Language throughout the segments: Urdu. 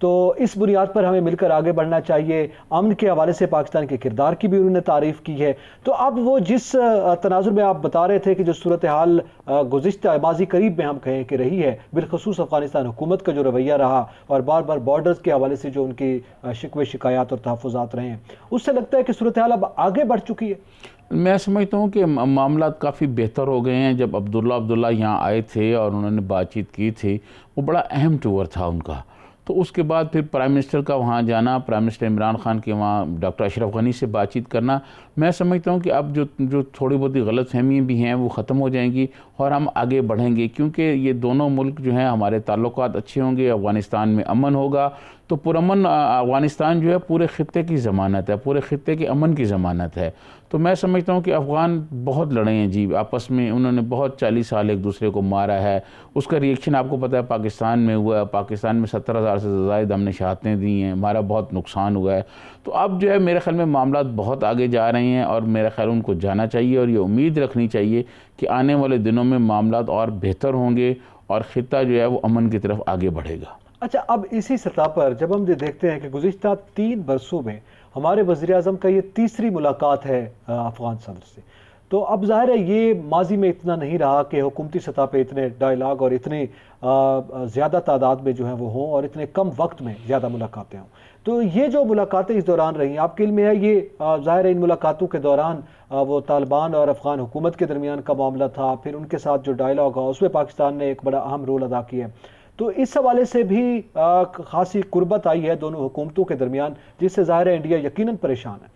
تو اس بنیاد پر ہمیں مل کر آگے بڑھنا چاہیے. امن کے حوالے سے پاکستان کے کردار کی بھی انہوں نے تعریف کی ہے. تو اب وہ جس تناظر میں آپ بتا رہے تھے کہ جو صورتحال گزشتہ ماضی قریب میں ہم کہیں کہ رہی ہے، بالخصوص افغانستان حکومت کا جو رویہ رہا اور بار بار بارڈرز کے حوالے سے جو ان کی شکوے شکایات اور تحفظات رہے ہیں، اس سے لگتا ہے کہ صورتحال اب آگے بڑھ چکی ہے. میں سمجھتا ہوں کہ معاملات کافی بہتر ہو گئے ہیں. جب عبداللہ یہاں آئے تھے اور انہوں نے بات چیت کی تھی، وہ بڑا اہم ٹور تھا ان کا. تو اس کے بعد پھر پرائم منسٹر کا وہاں جانا، پرائم منسٹر عمران خان کے وہاں ڈاکٹر اشرف غنی سے بات چیت کرنا، میں سمجھتا ہوں کہ اب جو تھوڑی بہت غلط فہمیاں بھی ہیں وہ ختم ہو جائیں گی اور ہم آگے بڑھیں گے. کیونکہ یہ دونوں ملک جو ہیں ہمارے تعلقات اچھے ہوں گے، افغانستان میں امن ہوگا تو پرامن افغانستان جو ہے پورے خطے کی ضمانت ہے، پورے خطے کے امن کی ضمانت ہے. تو میں سمجھتا ہوں کہ افغان بہت لڑے ہیں جی آپس میں، انہوں نے بہت 40 سال ایک دوسرے کو مارا ہے. اس کا ریئیکشن آپ کو پتہ ہے پاکستان میں ہوا ہے. پاکستان میں 70,000 سے زائد ہم نے شہادتیں دی ہیں، ہمارا بہت نقصان ہوا ہے. تو اب جو ہے میرے خیال میں معاملات بہت آگے جا رہے ہیں اور میرے خیال ان کو جانا چاہیے اور یہ امید رکھنی چاہیے کہ آنے والے دنوں میں معاملات اور بہتر ہوں گے اور خطہ جو ہے وہ امن کی طرف آگے بڑھے گا. اچھا، اب اسی سطح پر جب ہم دیکھتے ہیں کہ گزشتہ 3 برسوں میں ہمارے وزیر اعظم کا یہ تیسری ملاقات ہے افغان صدر سے، تو اب ظاہر ہے یہ ماضی میں اتنا نہیں رہا کہ حکومتی سطح پہ اتنے ڈائیلاگ اور اتنے زیادہ تعداد میں جو ہیں وہ ہوں اور اتنے کم وقت میں زیادہ ملاقاتیں ہوں. تو یہ جو ملاقاتیں اس دوران رہی ہیں، آپ کے علم میں ہے یہ ظاہر ہے ان ملاقاتوں کے دوران وہ طالبان اور افغان حکومت کے درمیان کا معاملہ تھا، پھر ان کے ساتھ جو ڈائیلاگ ہوا اس میں پاکستان نے ایک بڑا اہم رول ادا کیا ہے. تو اس حوالے سے بھی خاصی قربت آئی ہے دونوں حکومتوں کے درمیان، جس سے ظاہر ہے انڈیا یقیناً پریشان ہے.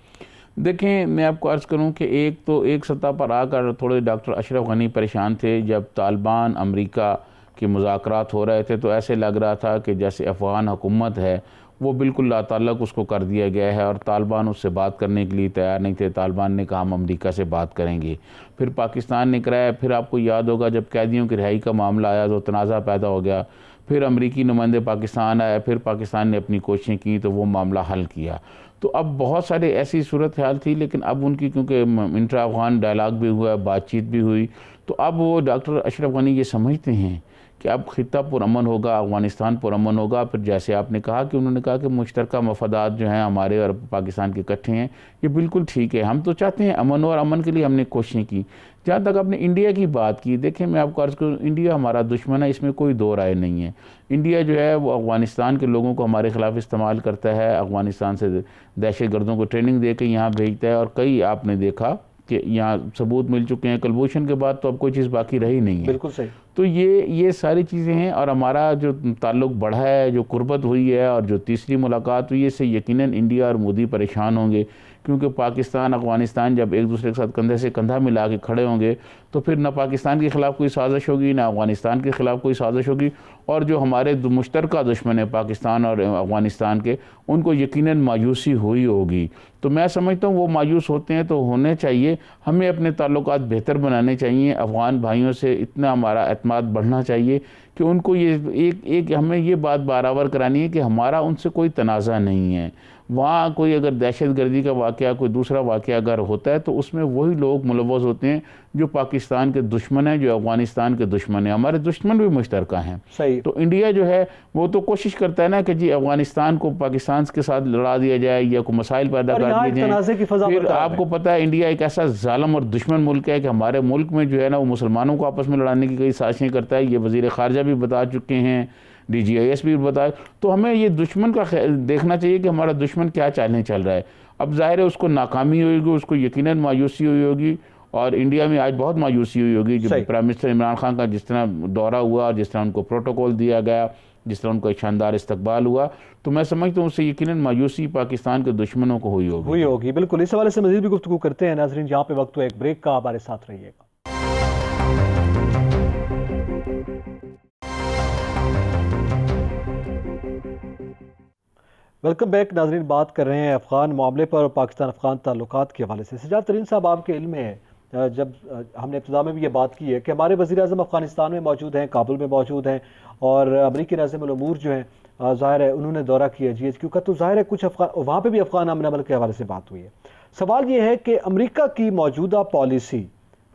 دیکھیں، میں آپ کو عرض کروں کہ ایک سطح پر آ کر تھوڑے ڈاکٹر اشرف غنی پریشان تھے. جب طالبان امریکہ کے مذاکرات ہو رہے تھے تو ایسے لگ رہا تھا کہ جیسے افغان حکومت ہے وہ بالکل لا تعلق اس کو کر دیا گیا ہے اور طالبان اس سے بات کرنے کے لیے تیار نہیں تھے. طالبان نے کہا ہم امریکہ سے بات کریں گے. پھر پاکستان نے کرایا. پھر آپ کو یاد ہوگا جب قیدیوں کی رہائی کا معاملہ آیا تو تنازع پیدا ہو گیا. پھر امریکی نمائندے پاکستان آئے، پھر پاکستان نے اپنی کوششیں کی تو وہ معاملہ حل کیا. تو اب بہت سارے ایسی صورتحال تھی لیکن اب ان کی کیونکہ انٹرا افغان ڈائیلاگ بھی ہوا، بات چیت بھی ہوئی، تو اب وہ ڈاکٹر اشرف غنی یہ سمجھتے ہیں کہ اب خطہ پرامن ہوگا، افغانستان پرامن ہوگا. پھر جیسے آپ نے کہا کہ انہوں نے کہا کہ مشترکہ مفادات جو ہیں ہمارے اور پاکستان کے اکٹھے ہیں، یہ بالکل ٹھیک ہے. ہم تو چاہتے ہیں امن، اور امن کے لیے ہم نے کوششیں کی. جہاں تک آپ نے انڈیا کی بات کی، دیکھیں میں آپ کو عرض کروں انڈیا ہمارا دشمن ہے، اس میں کوئی دو رائے نہیں ہے. انڈیا جو ہے وہ افغانستان کے لوگوں کو ہمارے خلاف استعمال کرتا ہے، افغانستان سے دہشت گردوں کو ٹریننگ دے کے یہاں بھیجتا ہے، اور کئی آپ نے دیکھا کہ یہاں ثبوت مل چکے ہیں. کلبھوشن کے بعد تو اب کوئی چیز باقی رہی نہیں ہے. بالکل صحیح. تو یہ ساری چیزیں ہیں اور ہمارا جو تعلق بڑھا ہے، جو قربت ہوئی ہے اور جو تیسری ملاقات ہوئی ہے، اس سے یقیناً انڈیا اور مودی پریشان ہوں گے. کیونکہ پاکستان افغانستان جب ایک دوسرے کے ساتھ کندھے سے کندھا ملا کے کھڑے ہوں گے تو پھر نہ پاکستان کے خلاف کوئی سازش ہوگی، نہ افغانستان کے خلاف کوئی سازش ہوگی، اور جو ہمارے مشترکہ دشمن ہیں پاکستان اور افغانستان کے، ان کو یقیناً مایوسی ہوئی ہوگی. تو میں سمجھتا ہوں وہ مایوس ہوتے ہیں تو ہونے چاہیے. ہمیں اپنے تعلقات بہتر بنانے چاہیے. افغان بھائیوں سے اتنا ہمارا اعتماد بڑھنا چاہیے کہ ان کو یہ ہمیں یہ بات برابر کرانی ہے کہ ہمارا ان سے کوئی تنازع نہیں ہے. وہاں کوئی اگر دہشت گردی کا واقعہ، کوئی دوسرا واقعہ اگر ہوتا ہے تو اس میں وہی لوگ ملوث ہوتے ہیں جو پاکستان کے دشمن ہیں، جو افغانستان کے دشمن ہیں. ہمارے دشمن بھی مشترکہ ہیں. صحیح. تو انڈیا جو ہے وہ تو کوشش کرتا ہے نا کہ جی افغانستان کو پاکستان کے ساتھ لڑا دیا جائے یا کوئی مسائل پیدا کر دیے جائیں. پھر آپ کو پتہ ہے انڈیا ایک ایسا ظالم اور دشمن ملک ہے کہ ہمارے ملک میں جو ہے نا وہ مسلمانوں کو آپس میں لڑانے کی کئی سازشیں کرتا ہے. یہ وزیر خارجہ بھی بتا چکے ہیں، ڈی جی آئی ایس بھی بتائے. تو ہمیں یہ دشمن کا دیکھنا چاہیے کہ ہمارا دشمن کیا چالیں چل رہا ہے. اب ظاہر ہے اس کو ناکامی ہوئی گی، اس کو یقیناً مایوسی ہوئی ہوگی، اور انڈیا میں آج بہت مایوسی ہوئی ہوگی. جو پرائم منسٹر عمران خان کا جس طرح دورہ ہوا، جس طرح ان کو پروٹوکول دیا گیا، جس طرح ان کو ایک شاندار استقبال ہوا، تو میں سمجھتا ہوں اس سے یقیناً مایوسی پاکستان کے دشمنوں کو ہوئی ہوگی. بالکل. اس حوالے سے مزید بھی گفتگو کرتے ہیں. ناظرین یہاں پہ وقت ہو ایک بریک کا، ہمارے ساتھ رہیے گا. Welcome back. ناظرین بات کر رہے ہیں افغان معاملے پر اور پاکستان افغان تعلقات کے حوالے سے. سجاد ترین صاحب، آپ کے علم میں ہے، جب ہم نے ابتدا میں بھی یہ بات کی ہے کہ ہمارے وزیر اعظم افغانستان میں موجود ہیں، کابل میں موجود ہیں، اور امریکی ناظم الامور جو ہیں ظاہر ہے انہوں نے دورہ کیا جی ایچ کیو کا، تو ظاہر ہے کچھ وہاں پہ بھی افغان امن عمل کے حوالے سے بات ہوئی ہے. سوال یہ ہے کہ امریکہ کی موجودہ پالیسی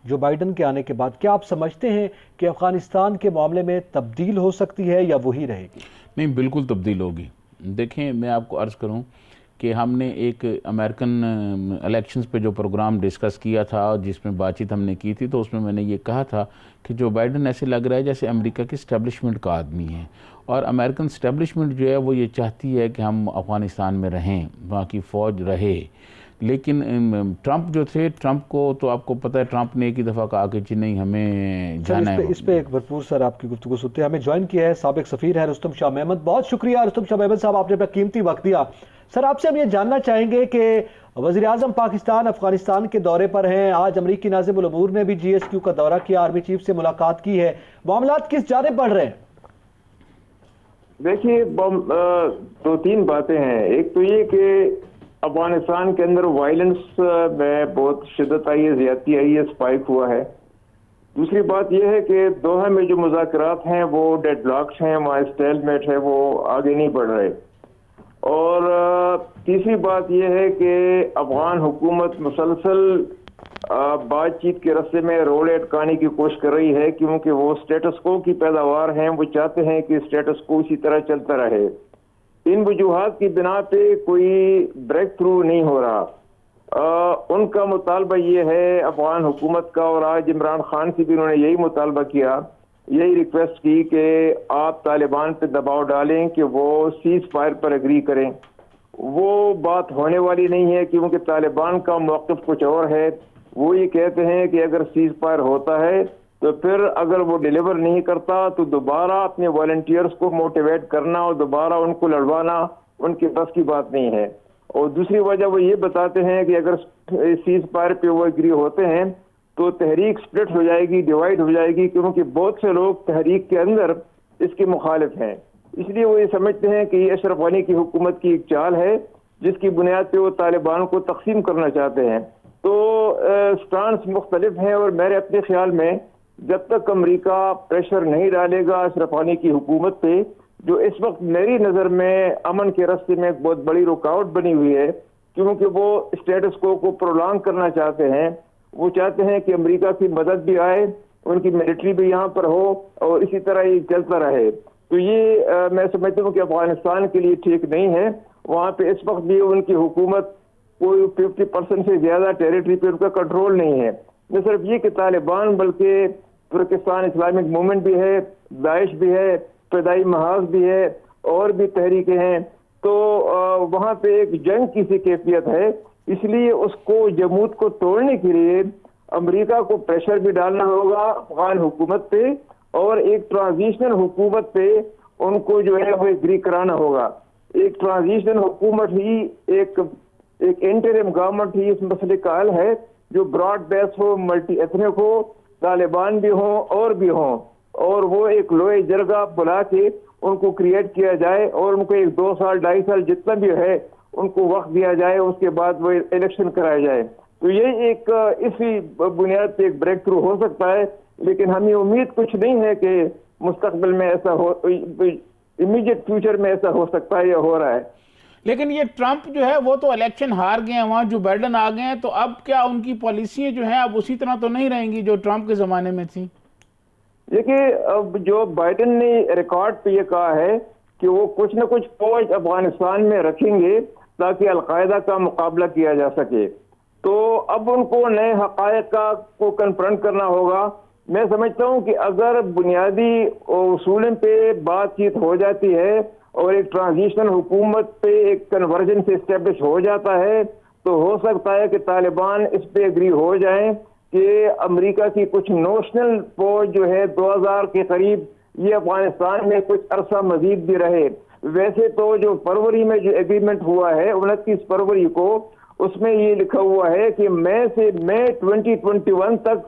جو بائیڈن کے آنے کے بعد، کیا آپ سمجھتے ہیں کہ افغانستان کے معاملے میں تبدیل ہو سکتی ہے یا وہی رہے گی؟ نہیں، بالکل تبدیل ہوگی. دیکھیں میں آپ کو عرض کروں کہ ہم نے ایک امریکن الیکشنز پہ جو پروگرام ڈسکس کیا تھا جس میں بات چیت ہم نے کی تھی، تو اس میں نے یہ کہا تھا کہ جو بائیڈن ایسے لگ رہا ہے جیسے امریکہ کی اسٹیبلشمنٹ کا آدمی ہے، اور امریکن اسٹیبلشمنٹ جو ہے وہ یہ چاہتی ہے کہ ہم افغانستان میں رہیں، وہاں کی فوج رہے. لیکن ٹرمپ جو تھے، ٹرمپ کو تو آپ کو پتہ ہے ٹرمپ نے ایک ہی دفعہ کہا کہ جی نہیں ہمیں جانا ہے. اس پہ ایک بھرپور سر آپ کی گفتگو سنتے ہیں. ہمیں جوائن کیا ہے سابق سفیر ہے رستم شاہ محمد. بہت شکریہ رستم شاہ محمد صاحب، آپ نے اپنا قیمتی وقت دیا. سر آپ سے ہم یہ جاننا چاہیں گے کہ وزیر اعظم پاکستان افغانستان کے دورے پر ہیں. آج امریکی ناظم الامور نے بھی جی ایس کیو کا دورہ کیا، آرمی چیف سے ملاقات کی ہے. معاملات کس جانب بڑھ رہے ہیں؟ دیکھیے دو تین باتیں ہیں. ایک تو یہ کہ افغانستان کے اندر وائلنس میں بہت شدت آئی ہے، زیادتی آئی ہے، اسپائک ہوا ہے. دوسری بات یہ ہے کہ دوحہ میں جو مذاکرات ہیں وہ ڈیڈ لاکس ہیں، وہاں اسٹیل میٹ ہے، وہ آگے نہیں بڑھ رہے. اور تیسری بات یہ ہے کہ افغان حکومت مسلسل بات چیت کے راستے میں رول اٹکانے کی کوشش کر رہی ہے، کیونکہ وہ اسٹیٹس کو کی پیداوار ہیں، وہ چاہتے ہیں کہ اسٹیٹس کو اسی طرح چلتا رہے. ان وجوہات کی بنا پہ کوئی بریک تھرو نہیں ہو رہا. ان کا مطالبہ یہ ہے افغان حکومت کا، اور آج عمران خان سے بھی انہوں نے یہی مطالبہ کیا، یہی ریکویسٹ کی کہ آپ طالبان پہ دباؤ ڈالیں کہ وہ سیز فائر پر اگری کریں. وہ بات ہونے والی نہیں ہے، کیونکہ طالبان کا موقف کچھ اور ہے. وہ یہ کہتے ہیں کہ اگر سیز فائر ہوتا ہے تو پھر اگر وہ ڈیلیور نہیں کرتا تو دوبارہ اپنے والنٹیئرز کو موٹیویٹ کرنا اور دوبارہ ان کو لڑوانا ان کے بس کی بات نہیں ہے. اور دوسری وجہ وہ یہ بتاتے ہیں کہ اگر سیز فائر پہ وہ اگری ہوتے ہیں تو تحریک سپلٹ ہو جائے گی، ڈیوائڈ ہو جائے گی، کیونکہ بہت سے لوگ تحریک کے اندر اس کے مخالف ہیں. اس لیے وہ یہ سمجھتے ہیں کہ یہ اشرف غنی کی حکومت کی ایک چال ہے جس کی بنیاد پہ وہ طالبان کو تقسیم کرنا چاہتے ہیں. تو سٹانس مختلف ہیں، اور میرے اپنے خیال میں جب تک امریکہ پریشر نہیں ڈالے گا اشرف غنی کی حکومت پہ، جو اس وقت میری نظر میں امن کے راستے میں ایک بہت بڑی رکاوٹ بنی ہوئی ہے، کیونکہ وہ اسٹیٹس کو پرولانگ کرنا چاہتے ہیں. وہ چاہتے ہیں کہ امریکہ کی مدد بھی آئے، ان کی ملٹری بھی یہاں پر ہو، اور اسی طرح یہ چلتا رہے. تو یہ میں سمجھتا ہوں کہ افغانستان کے لیے ٹھیک نہیں ہے. وہاں پہ اس وقت بھی ان کی حکومت کوئی 50% سے زیادہ ٹیریٹری پہ ان کا کنٹرول نہیں ہے. نہ صرف یہ کہ طالبان بلکہ ترکستان اسلامک موومنٹ بھی ہے، داعش بھی ہے، فدائی محاذ بھی ہے، اور بھی تحریکیں ہیں. تو وہاں پہ ایک جنگ کی سی کیفیت ہے. اس لیے اس کو جمود کو توڑنے کے لیے امریکہ کو پریشر بھی ڈالنا ہوگا افغان حکومت پہ، اور ایک ٹرانزیشنل حکومت پہ ان کو جو ہے وہ اگری کرانا ہوگا. ایک ٹرانزیشنل حکومت ہی، ایک انٹرم گورنمنٹ ہی اس مسئلے کا حل ہے، جو براڈ بیس ہو، ملٹی ایتھنک ہو، طالبان بھی ہوں اور بھی ہوں، اور وہ ایک لوہے جرگہ بلا کے ان کو کریٹ کیا جائے، اور ان کو 1-2 سال 2.5 سال جتنا بھی ہے ان کو وقت دیا جائے، اس کے بعد وہ الیکشن کرایا جائے. تو یہ ایک اسی بنیاد پہ ایک بریک تھرو ہو سکتا ہے. لیکن ہمیں امید کچھ نہیں ہے کہ مستقبل میں ایسا ہو، امیڈیٹ فیوچر میں ایسا ہو سکتا ہے یا ہو رہا ہے. لیکن یہ ٹرمپ جو ہے وہ تو الیکشن ہار گئے ہیں، وہاں جو بائیڈن آ گئے ہیں، تو اب کیا ان کی پالیسیاں جو ہیں اب اسی طرح تو نہیں رہیں گی جو ٹرمپ کے زمانے میں تھیں؟ دیکھیے اب جو بائیڈن نے ریکارڈ پہ یہ کہا ہے کہ وہ کچھ نہ کچھ فوج افغانستان میں رکھیں گے تاکہ القاعدہ کا مقابلہ کیا جا سکے. تو اب ان کو نئے حقائق کو کنفرنٹ کرنا ہوگا. میں سمجھتا ہوں کہ اگر بنیادی اصول پہ بات چیت ہو جاتی ہے اور ایک ٹرانزیشنل حکومت پہ ایک کنورجن سے اسٹیبلش ہو جاتا ہے تو ہو سکتا ہے کہ طالبان اس پہ اگری ہو جائیں کہ امریکہ کی کچھ نوشنل فوج جو ہے 2000 کے قریب یہ افغانستان میں کچھ عرصہ مزید بھی رہے. ویسے تو جو فروری میں جو ایگریمنٹ ہوا ہے 29 فروری کو، اس میں یہ لکھا ہوا ہے کہ مئی 2021 تک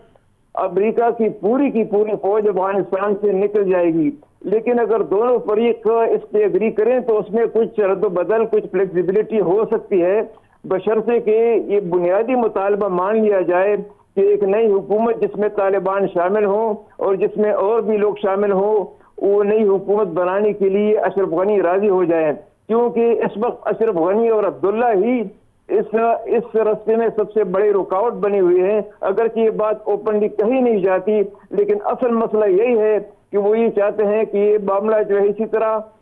امریکہ کی پوری فوج افغانستان سے نکل جائے گی. لیکن اگر دونوں فریق اس پہ اگری کریں تو اس میں کچھ رد و بدل، کچھ فلیکسیبلٹی ہو سکتی ہے، بشرطے کہ یہ بنیادی مطالبہ مان لیا جائے کہ ایک نئی حکومت جس میں طالبان شامل ہوں اور جس میں اور بھی لوگ شامل ہوں، وہ نئی حکومت بنانے کے لیے اشرف غنی راضی ہو جائیں. کیونکہ اس وقت اشرف غنی اور عبداللہ ہی اس راستے میں سب سے بڑی رکاوٹ بنی ہوئی ہے. اگرچہ یہ بات اوپنلی کہی نہیں جاتی، لیکن اصل مسئلہ یہی ہے کہ وہ یہ چاہتے ہیں کہ یہ معاملہ جو ہے اسی طرح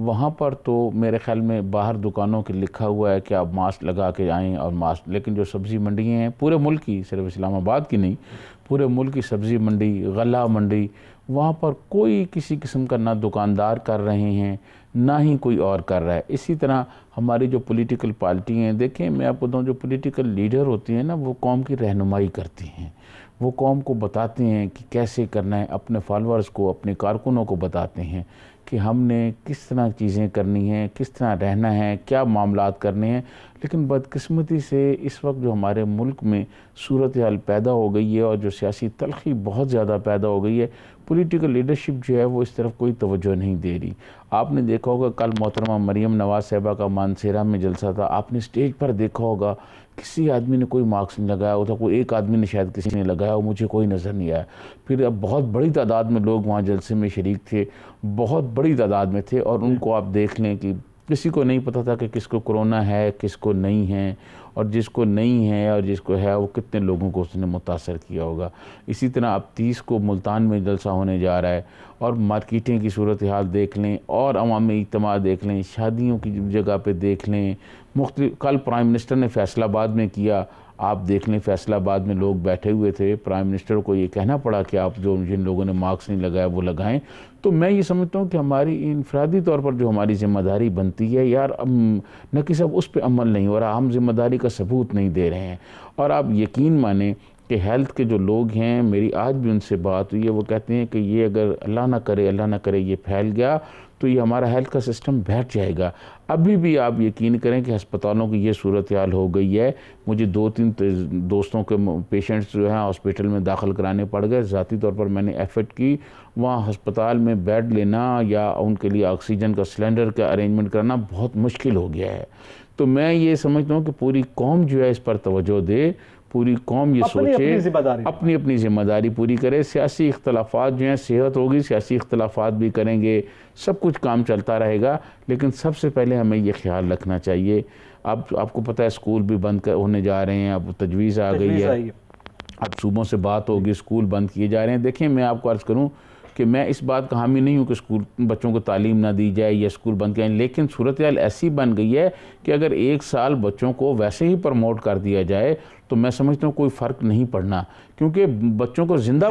وہاں پر تو میرے خیال میں باہر دکانوں کے لکھا ہوا ہے کہ آپ ماسک لگا کے آئیں اور ماسک، لیکن جو سبزی منڈیاں ہیں پورے ملک کی، صرف اسلام آباد کی نہیں، پورے ملک کی سبزی منڈی، غلہ منڈی، وہاں پر کوئی کسی قسم کا نہ دکاندار کر رہے ہیں نہ ہی کوئی اور کر رہا ہے۔ اسی طرح ہماری جو پولیٹیکل پارٹی ہیں، دیکھیں میں آپ کو بتاؤں، جو پولیٹیکل لیڈر ہوتے ہیں نا، وہ قوم کی رہنمائی کرتے ہیں، وہ قوم کو بتاتے ہیں کہ کیسے کرنا ہے، اپنے فالورز کو، اپنے کارکنوں کو بتاتے ہیں کہ ہم نے کس طرح چیزیں کرنی ہیں، کس طرح رہنا ہے، کیا معاملات کرنے ہیں۔ لیکن بدقسمتی سے اس وقت جو ہمارے ملک میں صورتحال پیدا ہو گئی ہے اور جو سیاسی تلخی بہت زیادہ پیدا ہو گئی ہے، پولیٹیکل لیڈرشپ جو ہے وہ اس طرف کوئی توجہ نہیں دے رہی۔ آپ نے دیکھا ہوگا کل محترمہ مریم نواز صاحبہ کا مانسہرہ میں جلسہ تھا، آپ نے اسٹیج پر دیکھا ہوگا کسی آدمی نے کوئی ماسک نہیں لگایا ہوتا، کوئی ایک آدمی نے شاید کسی نے لگایا ہو، مجھے کوئی نظر نہیں آیا۔ پھر اب بہت بڑی تعداد میں لوگ وہاں جلسے میں شریک تھے، بہت بڑی تعداد میں تھے، اور ان کو آپ دیکھ لیں کہ کسی کو نہیں پتہ تھا کہ کس کو کرونا ہے، کس کو نہیں ہے، اور جس کو نہیں ہے اور جس کو ہے وہ کتنے لوگوں کو اس نے متاثر کیا ہوگا۔ اسی طرح اب 30 کو ملتان میں جلسہ ہونے جا رہا ہے، اور مارکیٹیں کی صورتحال دیکھ لیں، اور عوامی اجتماع دیکھ لیں، شادیوں کی جگہ پہ دیکھ لیں، مختلف۔ کل پرائم منسٹر نے فیصل آباد میں کیا، آپ دیکھ لیں فیصل آباد میں لوگ بیٹھے ہوئے تھے، پرائم منسٹر کو یہ کہنا پڑا کہ آپ جن لوگوں نے ماسک نہیں لگایا وہ لگائیں۔ تو میں یہ سمجھتا ہوں کہ ہماری انفرادی طور پر جو ہماری ذمہ داری بنتی ہے یار، نہ کہ صاحب اس پہ عمل نہیں ہو رہا، ہم ذمہ داری کا ثبوت نہیں دے رہے ہیں۔ اور آپ یقین مانیں کہ ہیلتھ کے جو لوگ ہیں، میری آج بھی ان سے بات ہوئی ہے، وہ کہتے ہیں کہ یہ اگر اللہ نہ کرے یہ پھیل گیا تو یہ ہمارا ہیلتھ کا سسٹم بیٹھ جائے گا۔ ابھی بھی آپ یقین کریں کہ ہسپتالوں کی یہ صورتحال ہو گئی ہے، مجھے 2-3 دوستوں کے پیشنٹس جو ہیں ہاسپٹل میں داخل کرانے پڑ گئے، ذاتی طور پر میں نے ایفرٹ کی، وہاں ہسپتال میں بیڈ لینا یا ان کے لیے آکسیجن کا سلنڈر کا ارینجمنٹ کرنا بہت مشکل ہو گیا ہے۔ تو میں یہ سمجھتا ہوں کہ پوری قوم جو ہے اس پر توجہ دے، پوری قوم یہ سوچے، اپنی ذمہ داری پوری کرے۔ سیاسی اختلافات جو ہیں، صحت ہوگی، سیاسی اختلافات بھی کریں گے، سب کچھ کام چلتا رہے گا، لیکن سب سے پہلے ہمیں یہ خیال رکھنا چاہیے۔ اب آپ کو پتہ ہے اسکول بھی بند ہونے جا رہے ہیں، اب تجویز آ گئی ہے، اب صوبوں سے بات ہوگی، اسکول بند کیے جا رہے ہیں۔ دیکھیں میں آپ کو عرض کروں کہ میں اس بات کا حامی نہیں ہوں کہ اسکول بچوں کو تعلیم نہ دی جائے یا اسکول بند کیا جائے، لیکن صورتحال ایسی بن گئی ہے کہ اگر 1 سال بچوں کو ویسے ہی پروموٹ کر دیا جائے تو میں سمجھتا ہوں کوئی فرق نہیں پڑنا، کیونکہ بچوں کو زندہ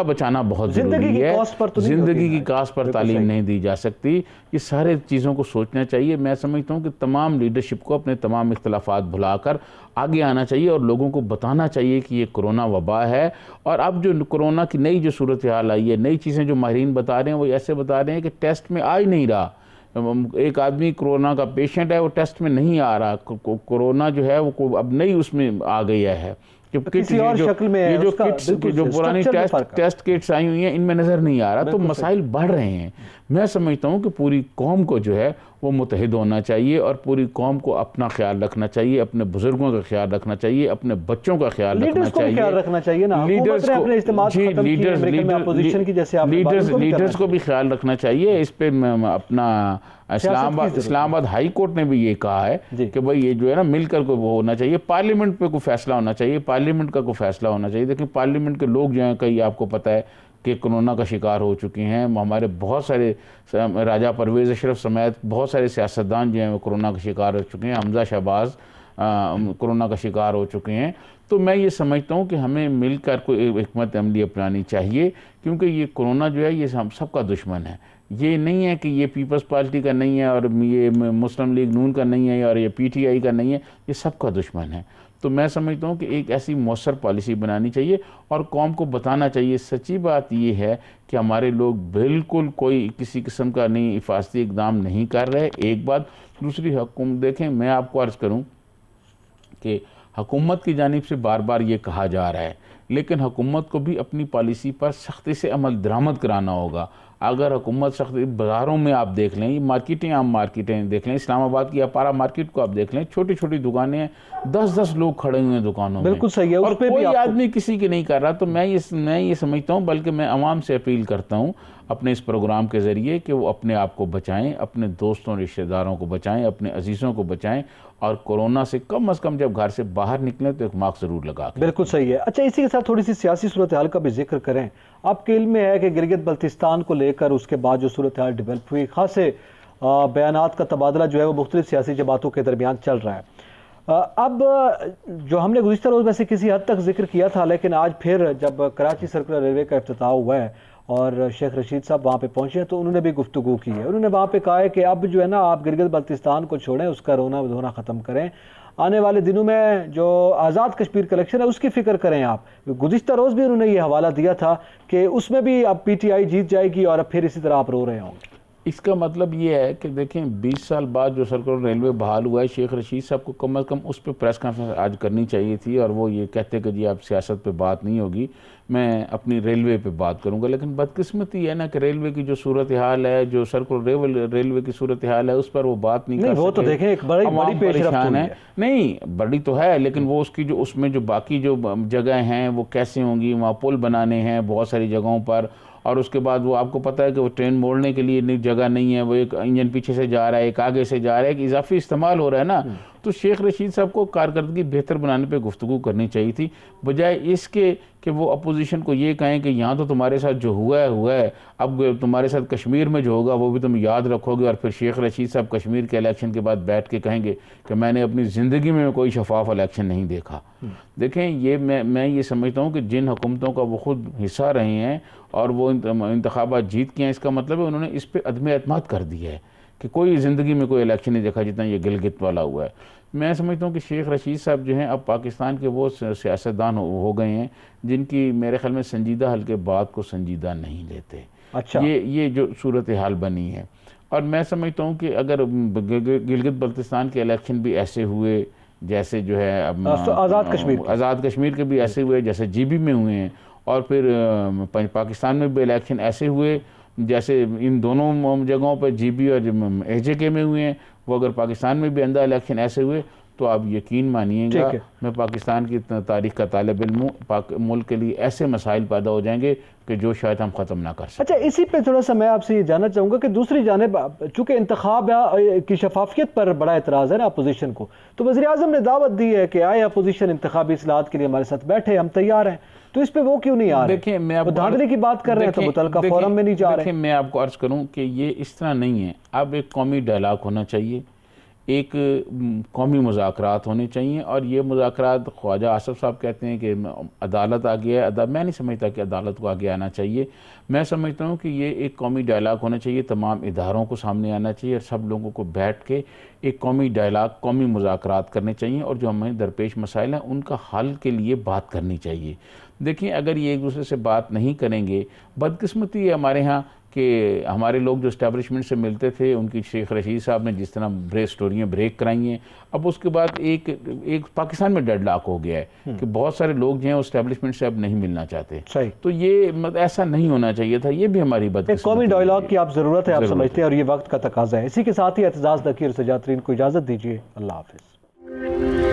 بچانا بہت ضروری ہے۔ زندگی کی کاس پر تعلیم نہیں دی جا سکتی، یہ سارے چیزوں کو سوچنا چاہیے۔ میں سمجھتا ہوں کہ تمام لیڈرشپ کو اپنے تمام اختلافات بھلا کر آگے آنا چاہیے اور لوگوں کو بتانا چاہیے کہ یہ کرونا وبا ہے، اور اب جو کرونا کی نئی جو صورتحال آئی ہے، نئی چیزیں جو ماہرین بتا رہے ہیں، وہ ایسے بتا رہے ہیں کہ ٹیسٹ میں آ ہی نہیں رہا۔ ایک آدمی کرونا کا پیشنٹ ہے، وہ ٹیسٹ میں نہیں آ رہا، کرونا جو ہے وہ اب نہیں اس میں آ گیا ہے، کسی اور شکل میں ہے، جو پرانی ٹیسٹ کٹس آئی ہوئی ہیں ان میں نظر نہیں آ رہا، تو مسائل بڑھ رہے ہیں۔ میں سمجھتا ہوں کہ پوری قوم کو جو ہے وہ متحد ہونا چاہیے، اور پوری قوم کو اپنا خیال رکھنا چاہیے، اپنے بزرگوں کا خیال رکھنا چاہیے، اپنے بچوں کا خیال رکھنا چاہیے، لیڈرز کو بھی خیال رکھنا چاہیے۔ اس پہ اپنا اسلام آباد ہائی کورٹ نے بھی یہ کہا ہے کہ بھئی یہ جو ہے نا مل کر کوئی وہ ہونا چاہیے، پارلیمنٹ پہ کوئی فیصلہ ہونا چاہیے، پارلیمنٹ کا کوئی فیصلہ ہونا چاہیے۔ دیکھیں پارلیمنٹ کے لوگ جو ہیں کئی آپ کو پتہ ہے کہ کرونا کا شکار ہو چکے ہیں، ہمارے بہت سارے راجہ پرویز اشرف سمیت بہت سارے سیاستدان جو ہیں وہ کرونا کا شکار ہو چکے ہیں، حمزہ شہباز کرونا کا شکار ہو چکے ہیں۔ تو میں یہ سمجھتا ہوں کہ ہمیں مل کر کوئی حکمت عملی اپنانی چاہیے، کیونکہ یہ کرونا جو ہے یہ ہم سب کا دشمن ہے۔ یہ نہیں ہے کہ یہ پیپلز پارٹی کا نہیں ہے اور یہ مسلم لیگ نون کا نہیں ہے اور یہ PTI کا نہیں ہے، یہ سب کا دشمن ہے۔ تو میں سمجھتا ہوں کہ ایک ایسی مؤثر پالیسی بنانی چاہیے اور قوم کو بتانا چاہیے۔ سچی بات یہ ہے کہ ہمارے لوگ بالکل کوئی کسی قسم کا نہیں حفاظتی اقدام نہیں کر رہے، ایک بات۔ دوسری حکومت دیکھیں، میں آپ کو عرض کروں کہ حکومت کی جانب سے بار بار یہ کہا جا رہا ہے، لیکن حکومت کو بھی اپنی پالیسی پر سختی سے عمل درآمد کرانا ہوگا۔ اگر حکومت سختی، بازاروں میں آپ دیکھ لیں، یہ مارکیٹیں، عام مارکیٹیں دیکھ لیں، اسلام آباد کی اپارا مارکیٹ کو آپ دیکھ لیں، چھوٹی چھوٹی دکانیں ہیں، 10 لوگ کھڑے ہوئے ہیں دکانوں میں، بالکل صحیح ہے، اور کوئی آدمی کسی کی نہیں کر رہا۔ تو میں یہ سمجھتا ہوں، بلکہ میں عوام سے اپیل کرتا ہوں اپنے اس پروگرام کے ذریعے کہ وہ اپنے آپ کو بچائیں، اپنے دوستوں رشتہ داروں کو بچائیں، اپنے عزیزوں کو بچائیں، اور کورونا سے کم از کم جب گھر سے باہر نکلیں تو ایک ماسک ضرور لگا کے۔ بالکل صحیح ہے۔ اچھا، اسی کے ساتھ تھوڑی سی سیاسی صورتحال کا بھی ذکر کریں۔ آپ کے علم میں ہے کہ گلگت بلتستان کو لے کر اس کے بعد جو صورتحال ڈیولپ ہوئی، خاصے بیانات کا تبادلہ جو ہے وہ مختلف سیاسی جماعتوں کے درمیان چل رہا ہے۔ اب جو ہم نے گزشتہ روز ویسے کسی حد تک ذکر کیا تھا، لیکن آج پھر جب کراچی سرکلر ریلوے کا افتتاح ہوا ہے اور شیخ رشید صاحب وہاں پہ پہنچے ہیں تو انہوں نے بھی گفتگو کی ہے۔ انہوں نے وہاں پہ کہا ہے کہ اب جو ہے نا آپ گلگت بلتستان کو چھوڑیں، اس کا رونا دھونا ختم کریں، آنے والے دنوں میں جو آزاد کشمیر کا الیکشن ہے اس کی فکر کریں آپ۔ گزشتہ روز بھی انہوں نے یہ حوالہ دیا تھا کہ اس میں بھی اب پی ٹی آئی جیت جائے گی اور اب پھر اسی طرح آپ رو رہے ہوں گے۔ اس کا مطلب یہ ہے کہ دیکھیں 20 سال بعد جو سرکلر ریلوے بحال ہوا ہے، شیخ رشید صاحب کو کم از کم اس پہ پریس کانفرنس آج کرنی چاہیے تھی، اور وہ یہ کہتے کہ جی اب سیاست پہ بات نہیں ہوگی، میں اپنی ریلوے پہ بات کروں گا۔ لیکن بدقسمتی ہے نا کہ ریلوے کی جو صورتحال ہے، جو سرکلر ریلوے کی صورتحال ہے، اس پر وہ بات نہیں کر سکتے۔ وہ تو دیکھیں ایک بڑی پیش رفت ہوئی ہے۔ نہیں بڑی تو ہے، لیکن وہ اس میں جو باقی جو جگہ ہیں وہ کیسے ہوں گی، وہاں پل بنانے ہیں بہت ساری جگہوں پر، اور اس کے بعد وہ آپ کو پتہ ہے کہ وہ ٹرین موڑنے کے لیے جگہ نہیں ہے، وہ ایک انجن پیچھے سے جا رہا ہے، ایک آگے سے جا رہا ہے، ایک اضافی استعمال ہو رہا ہے نا۔ تو شیخ رشید صاحب کو کارکردگی بہتر بنانے پہ گفتگو کرنی چاہیے تھی، بجائے اس کے کہ وہ اپوزیشن کو یہ کہیں کہ یہاں تو تمہارے ساتھ جو ہوا ہے اب تمہارے ساتھ کشمیر میں جو ہوگا وہ بھی تم یاد رکھو گے، اور پھر شیخ رشید صاحب کشمیر کے الیکشن کے بعد بیٹھ کے کہیں گے کہ میں نے اپنی زندگی میں کوئی شفاف الیکشن نہیں دیکھا۔ دیکھیں یہ میں یہ سمجھتا ہوں کہ جن حکومتوں کا وہ خود حصہ رہے ہیں اور وہ انتخابات جیت کے ہیں، اس کا مطلب ہے انہوں نے اس پہ عدم اعتماد کر دیا ہے کہ کوئی زندگی میں کوئی الیکشن نہیں دیکھا جتنا یہ گلگت والا ہوا ہے۔ میں سمجھتا ہوں کہ شیخ رشید صاحب جو ہیں اب پاکستان کے وہ سیاستدان ہو گئے ہیں جن کی میرے خیال میں سنجیدہ حل کے بات کو سنجیدہ نہیں لیتے۔ اچھا، یہ جو صورتحال بنی ہے، اور میں سمجھتا ہوں کہ اگر گلگت بلتستان کے الیکشن بھی ایسے ہوئے جیسے جو ہے آزاد کشمیر کے بھی ایسے ہوئے جیسے جی بی میں ہوئے ہیں، اور پھر پاکستان میں بھی الیکشن ایسے ہوئے جیسے ان دونوں جگہوں پہ جی بی اور ایچ جے کے میں ہوئے ہیں، وہ اگر پاکستان میں بھی آئندہ الیکشن ایسے ہوئے تو آپ یقین مانیے گا میں پاکستان کی تاریخ کا طالب علم ہوں، ملک کے لیے ایسے مسائل پیدا ہو جائیں گے کہ جو شاید ہم ختم نہ کر سکیں۔ اچھا، اسی پہ تھوڑا سا میں آپ سے یہ جاننا چاہوں گا کہ دوسری جانب چونکہ انتخاب کی شفافیت پر بڑا اعتراض ہے نا اپوزیشن کو، تو وزیر اعظم نے دعوت دی ہے کہ آئے اپوزیشن انتخابی اصلاحات کے لیے ہمارے ساتھ بیٹھے، ہم تیار ہیں، تو اس پہ وہ کیوں نہیں آ رہے؟ دیکھیں میں آپ کو دھاندلی کی بات کر رہے ہیں تو متعلقہ فورم میں نہیں جا رہے۔ دیکھیں میں آپ کو عرض کروں کہ یہ اس طرح نہیں ہے، اب ایک قومی ڈائلاگ ہونا چاہیے، ایک قومی مذاکرات ہونے چاہیے، اور یہ مذاکرات خواجہ آصف صاحب کہتے ہیں کہ عدالت آگے ہے، میں نہیں سمجھتا کہ عدالت کو آگے آنا چاہیے، میں سمجھتا ہوں کہ یہ ایک قومی ڈائلاگ ہونا چاہیے، تمام اداروں کو سامنے آنا چاہیے اور سب لوگوں کو بیٹھ کے ایک قومی ڈائلاگ، قومی مذاکرات کرنے چاہیے، اور جو ہمیں درپیش مسائل ہیں ان کا حل کے لیے بات کرنی چاہیے۔ دیکھیں اگر یہ ایک دوسرے سے بات نہیں کریں گے، بدقسمتی ہے ہمارے ہاں کہ ہمارے لوگ جو اسٹیبلشمنٹ سے ملتے تھے ان کی شیخ رشید صاحب نے جس طرح سٹوریاں بریک کرائی ہیں، اب اس کے بعد ایک پاکستان میں ڈیڈ لاک ہو گیا ہے کہ بہت سارے لوگ جو ہیں اسٹیبلشمنٹ سے اب نہیں ملنا چاہتے۔ تو یہ ایسا نہیں ہونا چاہیے تھا، یہ بھی ہماری بدقسمتی ہے۔ قومی ڈائلاگ کی آپ ضرورت ہے، آپ سمجھتے ہیں، اور یہ وقت کا تقاضا ہے۔ اسی کے ساتھ ہی اعتزاز ذکی اور سجاد ترین کو اجازت دیجیے، اللہ حافظ۔